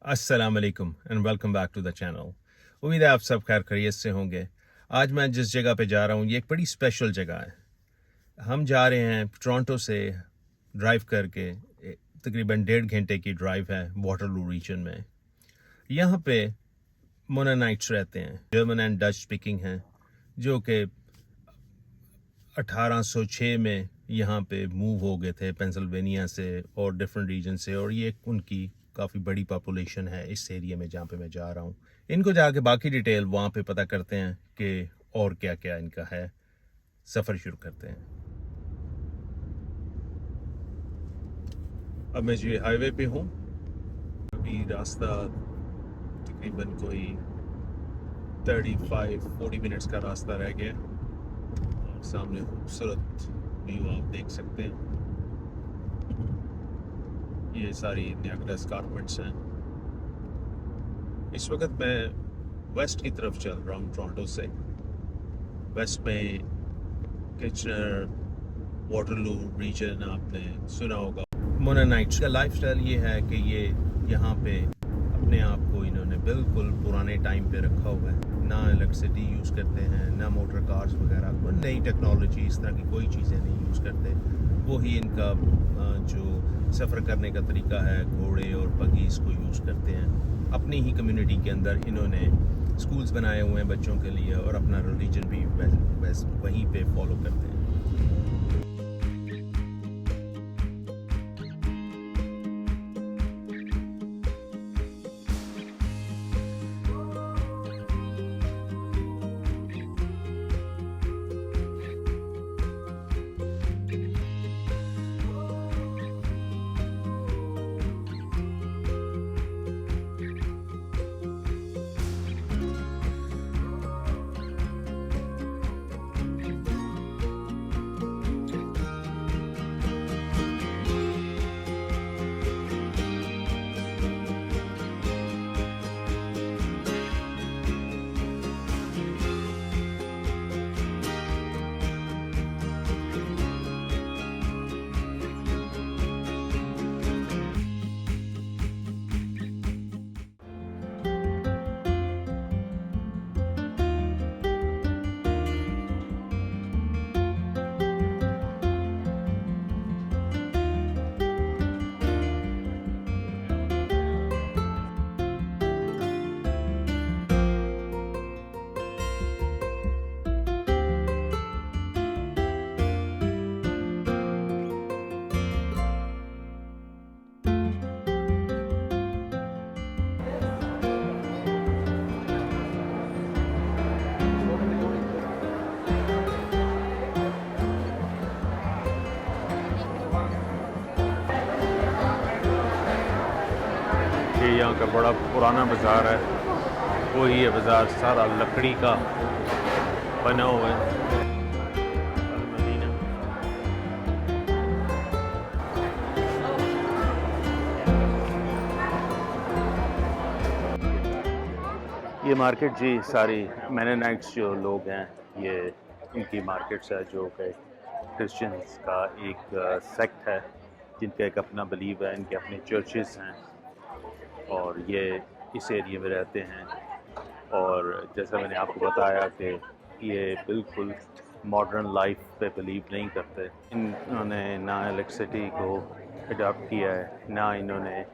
अस्सलाम वालेकुम and welcome back to the channel. उम्मीद है आप सब खैर खैरियत से होंगे। आज मैं जिस जगह पे जा रहा हूँ ये एक बड़ी स्पेशल जगह है। हम जा रहे हैं टोरंटो से ड्राइव करके, तकरीबन 1.5 घंटे की ड्राइव है वाटरलू रीजन में। यहाँ पे मोनानाइट्स रहते हैं, जर्मन एंड डच स्पीकिंग हैं, जो कि 1806 में यहाँ पे मूव हो गए थे पेंसिल्वेनिया से और डिफरेंट रीजन से, और ये उनकी काफ़ी बड़ी पॉपुलेशन है इस एरिया में जहाँ पे मैं जा रहा हूँ। इनको जाके बाकी डिटेल वहाँ पे पता करते हैं कि और क्या क्या इनका है। सफ़र शुरू करते हैं। अब मैं जी हाईवे पे हूँ। अभी रास्ता तकरीबन कोई 35-40 मिनट्स का रास्ता रह गया और सामने खूबसूरत व्यू आप देख सकते हैं। ये सारी नियाग्रा एस्कार्पमेंट्स हैं। इस वक्त मैं वेस्ट की तरफ चल रहा हूँ टोरंटो से। वेस्ट में किचनर, वाटरलू रीजन आपने सुना होगा। मोनानाइट्स का लाइफस्टाइल ये है कि ये यहाँ पे अपने आप को इन्होंने बिल्कुल पुराने टाइम पे रखा हुआ है। ना इलेक्ट्रिसिटी यूज़ करते हैं, ना मोटर कार्स वगैरह, कोई नई टेक्नोलॉजी इस तरह की कोई चीज़ें नहीं यूज़ करते। वही इनका जो सफ़र करने का तरीका है, घोड़े और बगीज़ को यूज़ करते हैं। अपनी ही कम्युनिटी के अंदर इन्होंने स्कूल्स बनाए हुए हैं बच्चों के लिए और अपना रिलीजन भी वहीं पे फॉलो करते हैं। ये यहाँ का बड़ा पुराना बाज़ार है। वही है बाज़ार, सारा लकड़ी का बना हुआ है। ये मार्केट जी सारी मेनोनाइट्स जो लोग हैं, ये इनकी मार्केट्स है, जो कि क्रिश्चियंस का एक सेक्ट है जिनका एक अपना बिलीव है, इनके अपने चर्चेस हैं और ये इस एरिया में रहते हैं। और जैसा मैंने आपको बताया कि ये बिल्कुल मॉडर्न लाइफ पे बिलीव नहीं करते। इन्होंने ना इलेक्ट्रिसिटी को अडॉप्ट किया है, ना इन्होंने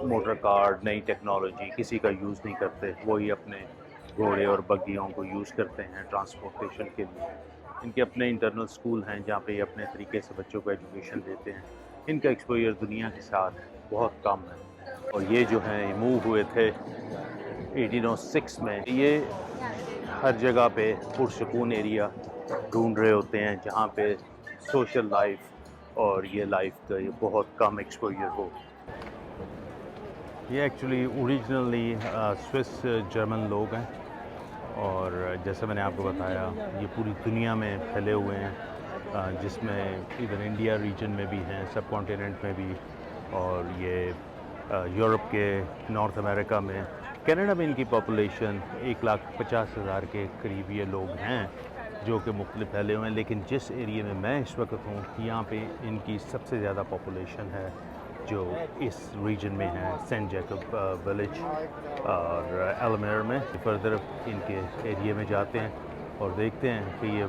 मोटर कार, नई टेक्नोलॉजी किसी का यूज़ नहीं करते। वही अपने घोड़े और बग्गियों को यूज़ करते हैं ट्रांसपोर्टेशन के लिए। इनके अपने इंटरनल स्कूल हैं जहाँ पे ये अपने तरीके से बच्चों को एजुकेशन देते हैं। इनका एक्सपोजर दुनिया के साथ बहुत कम है। और ये जो हैं मूव हुए थे 1806 में। ये हर जगह पे पुरसकून एरिया ढूंढ रहे होते हैं जहाँ पे सोशल लाइफ और ये लाइफ का ये बहुत कम एक्सपोजर हो। ये एक्चुअली ओरिजिनली स्विस जर्मन लोग हैं और जैसे मैंने आपको बताया ये पूरी दुनिया में फैले हुए हैं, जिसमें इधर इंडिया रीजन में भी हैं, सब कॉन्टिनेंट में भी, और ये यूरोप के, नॉर्थ अमेरिका में, कनाडा में इनकी पॉपुलेशन 1,50,000 के करीब ये लोग हैं जो कि मुख्तलिफ फैले हुए हैं। लेकिन जिस एरिया में मैं इस वक्त हूँ यहाँ पे इनकी सबसे ज़्यादा पॉपुलेशन है जो इस रीजन में है, सेंट जैकब विलेज और एलमेर में। फर्दर इनके एरिया में जाते हैं और देखते हैं कि ये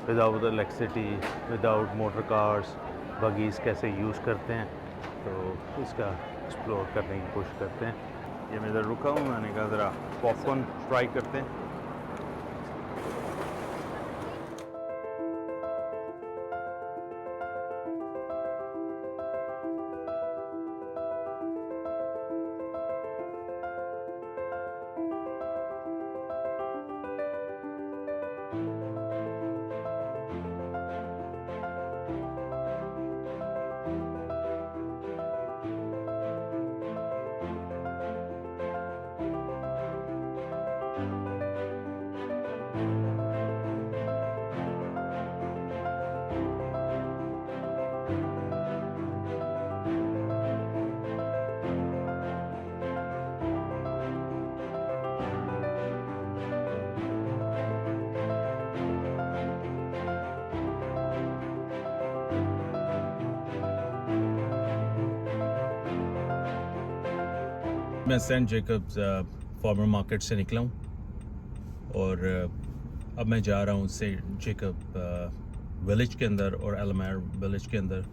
without electricity, without motor cars, buggies कैसे यूज़ करते हैं, तो इसका एक्सप्लोर करने की कोशिश करते हैं। ये मैं इधर रुका हूँ, मैंने कहा ज़रा पॉपकॉर्न ट्राई करते हैं। मैं सेंट जेकब्स फार्मर मार्केट से निकला हूँ और अब मैं जा रहा हूँ सेंट जेकब विलेज के अंदर और एलमेर विलेज के अंदर।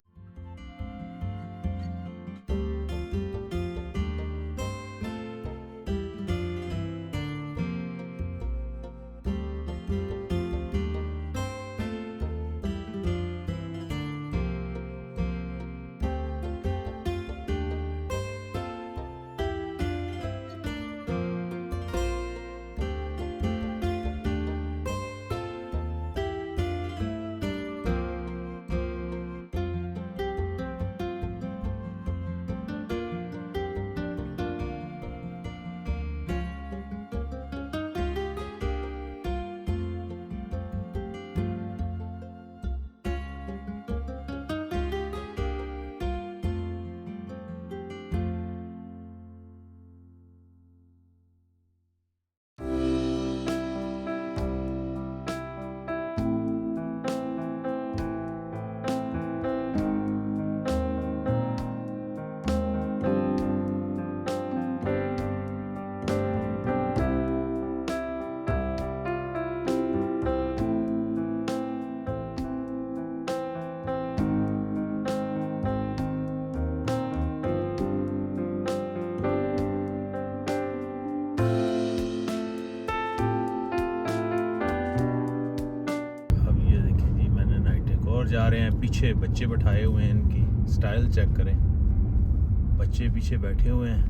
जा रहे हैं, पीछे बच्चे बैठाए हुए हैं, इनकी स्टाइल चेक करें, बच्चे पीछे बैठे हुए हैं।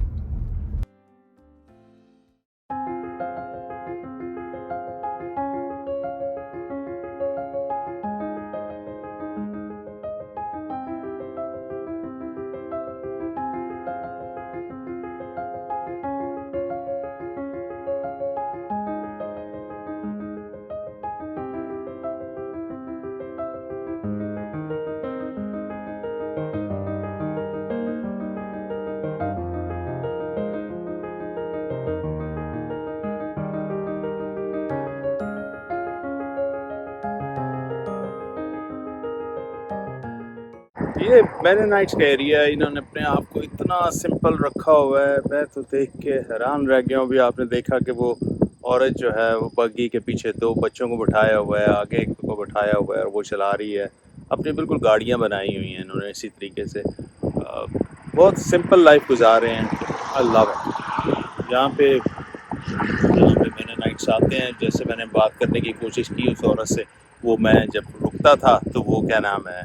ये मेनोनाइट्स का एरिया है, इन्होंने अपने आप को इतना सिंपल रखा हुआ है, मैं तो देख के हैरान रह गया हूँ। अभी आपने देखा कि वो औरत जो है वो बग्गी के पीछे दो बच्चों को बिठाया हुआ है, आगे एक को बिठाया हुआ है और वो चला रही है। अपनी बिल्कुल गाड़ियाँ बनाई हुई हैं इन्होंने इसी तरीके से। बहुत सिंपल लाइफ गुजार रहे हैं। I love it. यहाँ पे मेनोनाइट्स आते हैं, जैसे मैंने बात करने की कोशिश की उस औरत से, वो मैं जब रुकता था तो वो क्या नाम है,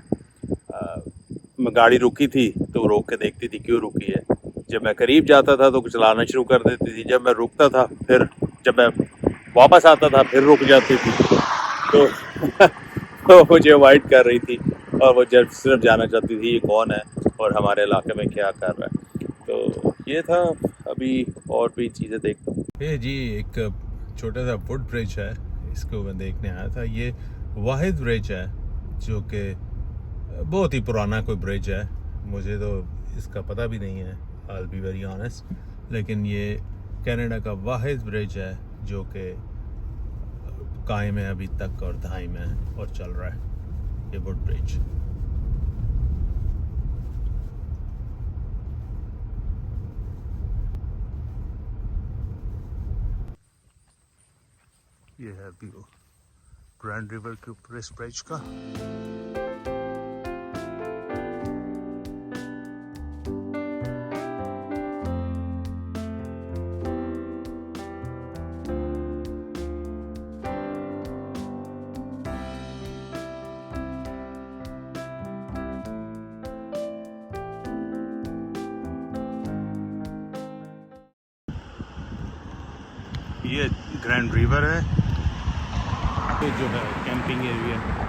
गाड़ी रुकी थी तो वो रोक के देखती थी क्यों रुकी है। जब मैं करीब जाता था तो चलाना शुरू कर देती थी, जब मैं रुकता था फिर जब मैं वापस आता था फिर रुक जाती थी। तो तो मुझे अवॉइड कर रही थी और वो जब सिर्फ जाना चाहती थी ये कौन है और हमारे इलाके में क्या कर रहा है। तो ये था, अभी और भी चीज़ें देखता हूँ। ये जी एक छोटा सा फुट ब्रिज है, इसको मैं देखने आया था। ये वाहिद ब्रिज है जो कि बहुत ही पुराना कोई ब्रिज है, मुझे तो इसका पता भी नहीं है, I'll be very honest। लेकिन ये कनाडा का वाहिद ब्रिज है जो कि कायम है अभी तक और दायम है और चल रहा है, ये वुड ब्रिज। ये है व्यू ग्रैंड रिवर के ऊपर इस ब्रिज का। ये ग्रैंड रिवर है, ये जो है कैंपिंग एरिया।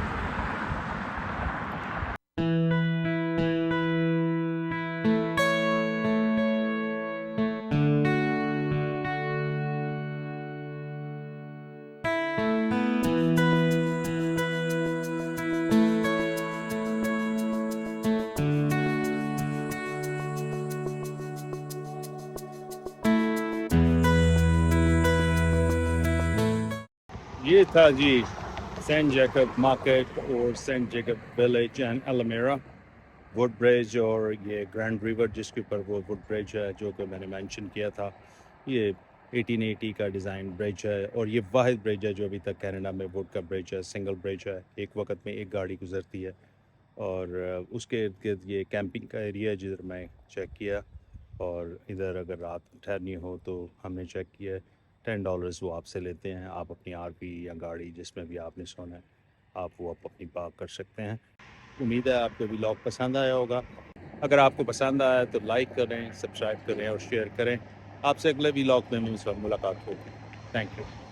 ये था जी सेंट जैकब मार्केट और Saint Jacob village and Elmira wood bridge, और ये ग्रैंड रिवर जिसके ऊपर वो वुड ब्रिज है जो कि मैंने मेंशन किया था। ये 1880 का डिज़ाइन ब्रिज है और ये वाहिद ब्रिज है जो अभी तक कनाडा में वुड का ब्रिज है, सिंगल ब्रिज है, एक वक्त में एक गाड़ी गुजरती है। और उसके इर्द गिर्द ये कैंपिंग का एरिया है जिधर मैं चेक किया, और इधर अगर रात ठहरनी हो तो हमने चेक किया $10 वो आपसे लेते हैं। आप अपनी आरवी या गाड़ी जिसमें भी आपने सोना है आप वो अपनी पार्क कर सकते हैं। उम्मीद है आपको व्लॉग पसंद आया होगा। अगर आपको पसंद आया तो लाइक करें, सब्सक्राइब करें और शेयर करें। आपसे अगले व्लॉग में मुलाकात होगी। Thank you.